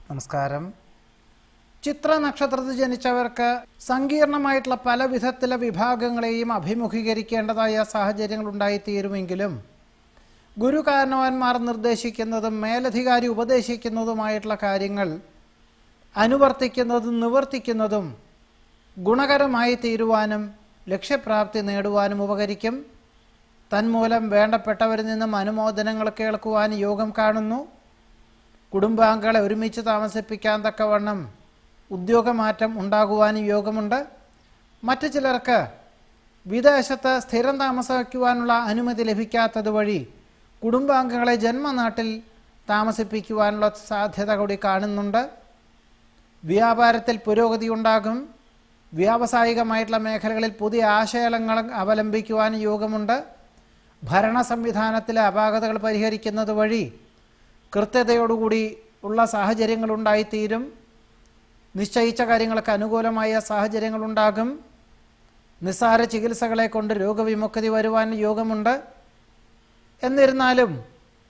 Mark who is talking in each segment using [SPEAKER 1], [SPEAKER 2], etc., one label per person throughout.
[SPEAKER 1] നമസ്കാരം. ചിത്ര നക്ഷത്രത്തിൽ ജനിച്ചവർക്ക് സങ്കീർണമായിട്ടുള്ള പല വിധത്തിലെ വിഭാഗങ്ങളെയും അഭിമുഖീകരിക്കേണ്ടതായ സാഹചര്യങ്ങൾ ഉണ്ടായിത്തീരുമെങ്കിലും ഗുരുകാരണവന്മാർ നിർദ്ദേശിക്കുന്നതും മേലധികാരി ഉപദേശിക്കുന്നതുമായിട്ടുള്ള കാര്യങ്ങൾ അനുവർത്തിക്കുന്നതും നിവർത്തിക്കുന്നതും ഗുണകരമായി തീരുവാനും ലക്ഷ്യപ്രാപ്തി നേടുവാനും ഉപകരിക്കും. തന്മൂലം വേണ്ടപ്പെട്ടവരിൽ നിന്നും അനുമോദനങ്ങൾ കേൾക്കുവാൻ യോഗം കാണുന്നു. കുടുംബാംഗങ്ങളെ ഒരുമിച്ച് താമസിപ്പിക്കാൻ തക്കവണ്ണം ഉദ്യോഗമാറ്റം ഉണ്ടാകുവാനും യോഗമുണ്ട്. മറ്റു ചിലർക്ക് വിദേശത്ത് സ്ഥിരം താമസിക്കുവാനുള്ള അനുമതി ലഭിക്കാത്തത് വഴി കുടുംബാംഗങ്ങളെ ജന്മനാട്ടിൽ താമസിപ്പിക്കുവാനുള്ള സാധ്യത കൂടി കാണുന്നുണ്ട്. വ്യാപാരത്തിൽ പുരോഗതി ഉണ്ടാകും. വ്യാവസായികമായിട്ടുള്ള മേഖലകളിൽ പുതിയ ആശയങ്ങൾ അവലംബിക്കുവാൻ യോഗമുണ്ട്. ഭരണ സംവിധാനത്തിലെ അപാകതകൾ പരിഹരിക്കുന്നത് വഴി കൃത്യതയോടുകൂടി ഉള്ള സാഹചര്യങ്ങളുണ്ടായിത്തീരും. നിശ്ചയിച്ച കാര്യങ്ങൾക്ക് അനുകൂലമായ സാഹചര്യങ്ങളുണ്ടാകും. നിസ്സാര ചികിത്സകളെ കൊണ്ട് രോഗവിമുക്തി വരുവാൻ യോഗമുണ്ട്. എന്നിരുന്നാലും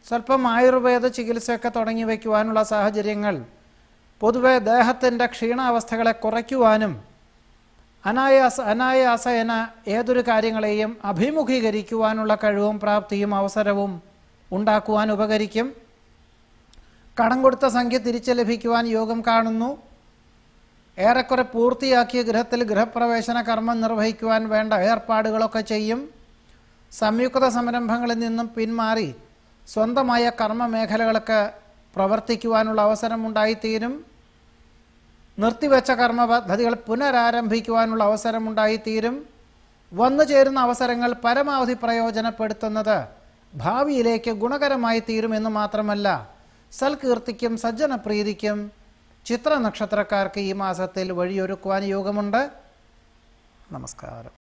[SPEAKER 1] സ്വല്പം ആയുർവേദ ചികിത്സയൊക്കെ തുടങ്ങി വയ്ക്കുവാനുള്ള സാഹചര്യങ്ങൾ പൊതുവെ ദേഹത്തിൻ്റെ ക്ഷീണാവസ്ഥകളെ കുറയ്ക്കുവാനും അനായാസേന ഏതൊരു കാര്യങ്ങളെയും അഭിമുഖീകരിക്കുവാനുള്ള കഴിവും പ്രാപ്തിയും അവസരവും ഉണ്ടാക്കുവാൻ ഉപകരിക്കും. കടം കൊടുത്ത സംഖ്യ തിരിച്ചു ലഭിക്കുവാൻ യോഗം കാണുന്നു. ഏറെക്കുറെ പൂർത്തിയാക്കിയ ഗൃഹത്തിൽ ഗൃഹപ്രവേശന കർമ്മം നിർവഹിക്കുവാൻ വേണ്ട ഏർപ്പാടുകളൊക്കെ ചെയ്യും. സംയുക്ത സംരംഭങ്ങളിൽ നിന്നും പിന്മാറി സ്വന്തമായ കർമ്മ മേഖലകൾക്ക് പ്രവർത്തിക്കുവാനുള്ള അവസരം ഉണ്ടായിത്തീരും. നിർത്തിവെച്ച കർമ്മ പദ്ധതികൾ പുനരാരംഭിക്കുവാനുള്ള അവസരമുണ്ടായിത്തീരും. വന്നു ചേരുന്ന അവസരങ്ങൾ പരമാവധി പ്രയോജനപ്പെടുത്തുന്നത് ഭാവിയിലേക്ക് ഗുണകരമായി തീരുമെന്ന് മാത്രമല്ല, സൽകീർത്തിക്കും സജ്ജനപ്രീതിക്കും ചിത്ര നക്ഷത്രക്കാർക്ക് ഈ മാസത്തിൽ വഴിയൊരുക്കുവാൻ യോഗമുണ്ട്. നമസ്കാരം.